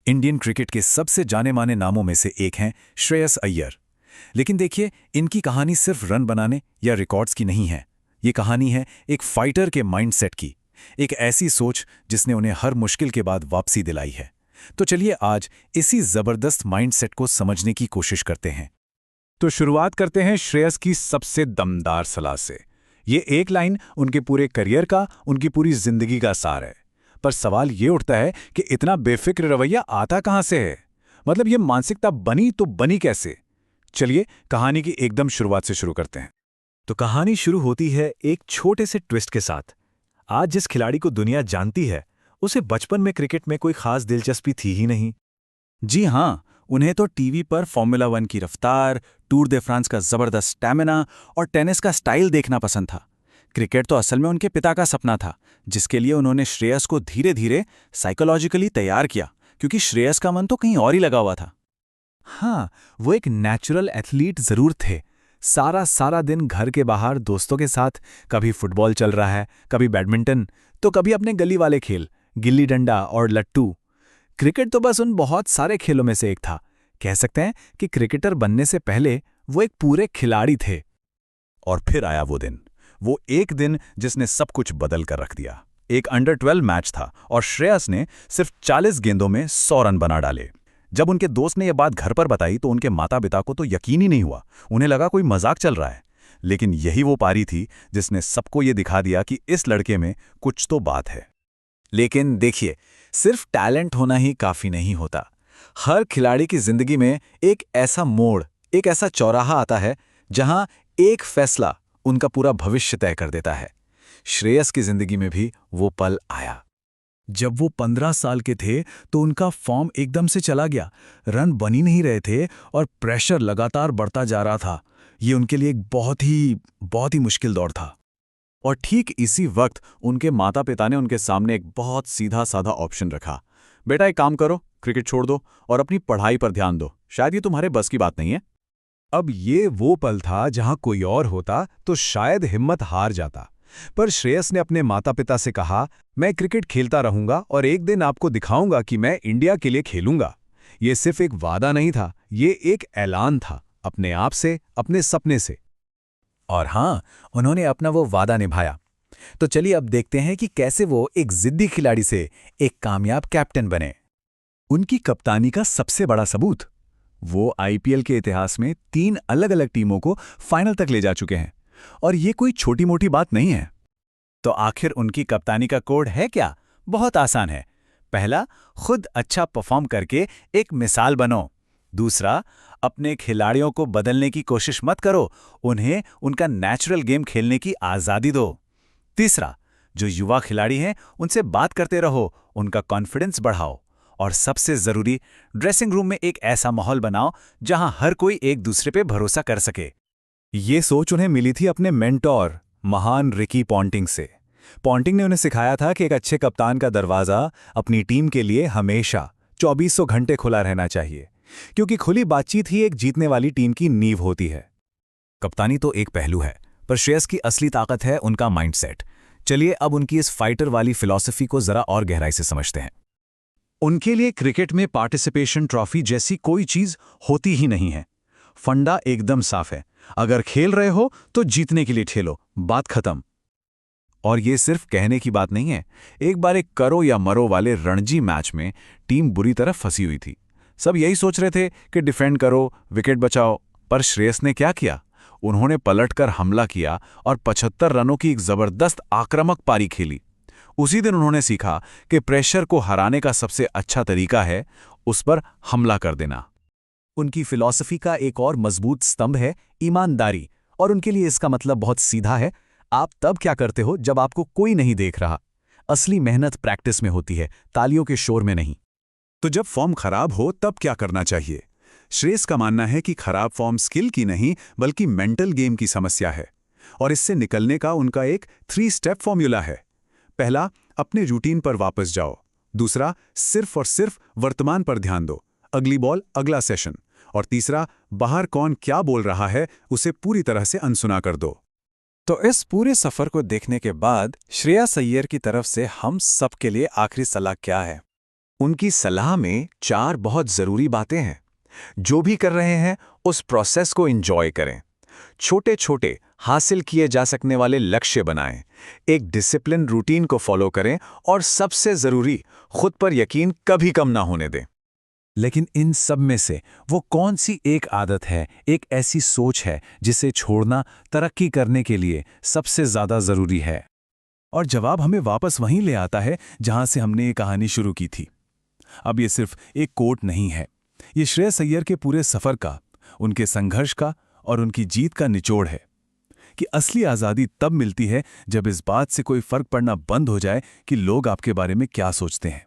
Indian cricket के सबसे जाने माने नामों में से एक हैं श्रेयस अय्यर। लेकिन देखिए, इनकी कहानी सिर्फ रन बनाने या रिकॉर्ड्स की नहीं है। ये कहानी है एक फाइटर के माइंडसेट की, एक ऐसी सोच जिसने उन्हें हर मुश्किल के बाद वापसी दिलाई है। तो चलिए आज इसी जबरदस्त माइंडसेट को समझने की कोशिश करते हैं। तो शुरुआत करते हैं श्रेयस की सबसे दमदार सलाह से। ये एक लाइन उनके पूरे करियर का, उनकी पूरी जिंदगी का सार है। पर सवाल ये उठता है कि इतना बेफिक्र रवैया आता कहां से है? मतलब ये मानसिकता बनी तो बनी कैसे? चलिए कहानी की एकदम शुरुआत से शुरू करते हैं। तो कहानी शुरू होती है एक छोटे से ट्विस्ट के साथ। आज जिस खिलाड़ी को दुनिया जानती है, उसे बचपन में क्रिकेट में कोई खास दिलचस्पी थी ही नहीं। जी हाँ, उन्हें तो टीवी पर फॉर्मूला 1 की रफ्तार, टूर दे फ्रांस का जबरदस्त स्टैमिना और टेनिस का स्टाइल देखना पसंद था। क्रिकेट तो असल में उनके पिता का सपना था, जिसके लिए उन्होंने श्रेयस को धीरे धीरे साइकोलॉजिकली तैयार किया, क्योंकि श्रेयस का मन तो कहीं और ही लगा हुआ था। हाँ, वो एक नेचुरल एथलीट जरूर थे। सारा दिन घर के बाहर दोस्तों के साथ, कभी फुटबॉल चल रहा है, कभी बैडमिंटन, तो कभी अपने गली वाले खेल, गिल्ली डंडा और लट्टू। क्रिकेट तो बस उन बहुत सारे खेलों में से एक था। कह सकते हैं कि क्रिकेटर बनने से पहले वो एक पूरे खिलाड़ी थे। और फिर आया वो एक दिन जिसने सब कुछ बदल कर रख दिया। एक अंडर 12 मैच था और श्रेयस ने सिर्फ 40 गेंदों में 100 रन बना डाले। जब उनके दोस्त ने यह बात घर पर बताई तो उनके माता पिता को तो यकीन ही नहीं हुआ। उन्हें लगा कोई मजाक चल रहा है। लेकिन यही वो पारी थी जिसने सबको ये दिखा दिया कि इस लड़के में कुछ तो बात है। लेकिन देखिए, सिर्फ टैलेंट होना ही काफी नहीं होता। हर खिलाड़ी की जिंदगी में एक ऐसा मोड़, एक ऐसा चौराहा आता है जहां एक फैसला उनका पूरा भविष्य तय कर देता है। श्रेयस की जिंदगी में भी वो पल आया। जब वो 15 साल के थे तो उनका फॉर्म एकदम से चला गया। रन बन ही नहीं रहे थे और प्रेशर लगातार बढ़ता जा रहा था। ये उनके लिए एक बहुत ही मुश्किल दौर था। और ठीक इसी वक्त उनके माता पिता ने उनके सामने एक बहुत सीधा साधा ऑप्शन रखा। बेटा, एक काम करो, क्रिकेट छोड़ दो और अपनी पढ़ाई पर ध्यान दो। शायद ये तुम्हारे बस की बात नहीं है। अब ये वो पल था जहां कोई और होता तो शायद हिम्मत हार जाता। पर श्रेयस ने अपने माता पिता से कहा, मैं क्रिकेट खेलता रहूंगा और एक दिन आपको दिखाऊंगा कि मैं इंडिया के लिए खेलूंगा। ये सिर्फ एक वादा नहीं था, ये एक ऐलान था, अपने आप से, अपने सपने से। और हाँ, उन्होंने अपना वो वादा निभाया। तो चलिए अब देखते हैं कि कैसे वो एक जिद्दी खिलाड़ी से एक कामयाब कैप्टन बने। उनकी कप्तानी का सबसे बड़ा सबूत, वो आईपीएल के इतिहास में 3 अलग-अलग टीमों को फाइनल तक ले जा चुके हैं। और ये कोई छोटी मोटी बात नहीं है। तो आखिर उनकी कप्तानी का कोड है क्या? बहुत आसान है। पहला, खुद अच्छा परफॉर्म करके एक मिसाल बनो। दूसरा, अपने खिलाड़ियों को बदलने की कोशिश मत करो, उन्हें उनका नेचुरल गेम खेलने की आज़ादी दो। तीसरा, जो युवा खिलाड़ी हैं उनसे बात करते रहो, उनका कॉन्फिडेंस बढ़ाओ। और सबसे जरूरी, ड्रेसिंग रूम में एक ऐसा माहौल बनाओ जहां हर कोई एक दूसरे पे भरोसा कर सके। ये सोच उन्हें मिली थी अपने मेंटोर महान रिकी पॉन्टिंग से। पॉन्टिंग ने उन्हें सिखाया था कि एक अच्छे कप्तान का दरवाज़ा अपनी टीम के लिए हमेशा 2400 घंटे खुला रहना चाहिए, क्योंकि खुली बातचीत ही एक जीतने वाली टीम की नींव होती है। कप्तानी तो एक पहलू है, पर श्रेयस की असली ताकत है उनका माइंडसेट। चलिए अब उनकी इस फाइटर वाली फिलॉसफी को जरा और गहराई से समझते हैं। उनके लिए क्रिकेट में पार्टिसिपेशन ट्रॉफी जैसी कोई चीज होती ही नहीं है। फंडा एकदम साफ है, अगर खेल रहे हो तो जीतने के लिए खेलो, बात खत्म। और ये सिर्फ कहने की बात नहीं है। एक बार एक करो या मरो वाले रणजी मैच में टीम बुरी तरह फंसी हुई थी। सब यही सोच रहे थे कि डिफेंड करो, विकेट बचाओ। पर श्रेयस ने क्या किया? उन्होंने पलटकर हमला किया और 75 रनों की एक जबरदस्त आक्रामक पारी खेली। उसी दिन उन्होंने सीखा कि प्रेशर को हराने का सबसे अच्छा तरीका है उस पर हमला कर देना। उनकी फिलॉसफी का एक और मजबूत स्तंभ है ईमानदारी, और उनके लिए इसका मतलब बहुत सीधा है। आप तब क्या करते हो जब आपको कोई नहीं देख रहा। असली मेहनत प्रैक्टिस में होती है, तालियों के शोर में नहीं। तो जब फॉर्म खराब हो तब क्या करना चाहिए? श्रेयस का मानना है कि खराब फॉर्म स्किल की नहीं बल्कि मेंटल गेम की समस्या है, और इससे निकलने का उनका एक 3 स्टेप फॉर्मूला है। पहला, अपने रूटीन पर वापस जाओ। दूसरा, सिर्फ और सिर्फ वर्तमान पर ध्यान दो, अगली बॉल अगला सेशन। और तीसरा, बाहर कौन क्या बोल रहा है उसे पूरी तरह से अनसुना कर दो। तो इस पूरे सफर को देखने के बाद श्रेयस अय्यर की तरफ से हम सबके लिए आखिरी सलाह क्या है? उनकी सलाह में 4 बहुत जरूरी बातें हैं। जो भी कर रहे हैं उस प्रोसेस को एंजॉय करें। छोटे छोटे हासिल किए जा सकने वाले लक्ष्य बनाएं। एक डिसिप्लिन रूटीन को फॉलो करें और सबसे जरूरी, खुद पर यकीन कभी कम ना होने दें। लेकिन इन सब में से वो कौन सी एक आदत है, एक ऐसी सोच है जिसे छोड़ना तरक्की करने के लिए सबसे ज्यादा जरूरी है? और जवाब हमें वापस वहीं ले आता है जहां से हमने ये कहानी शुरू की थी। अब ये सिर्फ एक कोट नहीं है, ये श्रेयस अय्यर के पूरे सफर का, उनके संघर्ष का और उनकी जीत का निचोड़ है कि असली आज़ादी तब मिलती है जब इस बात से कोई फर्क पड़ना बंद हो जाए कि लोग आपके बारे में क्या सोचते हैं।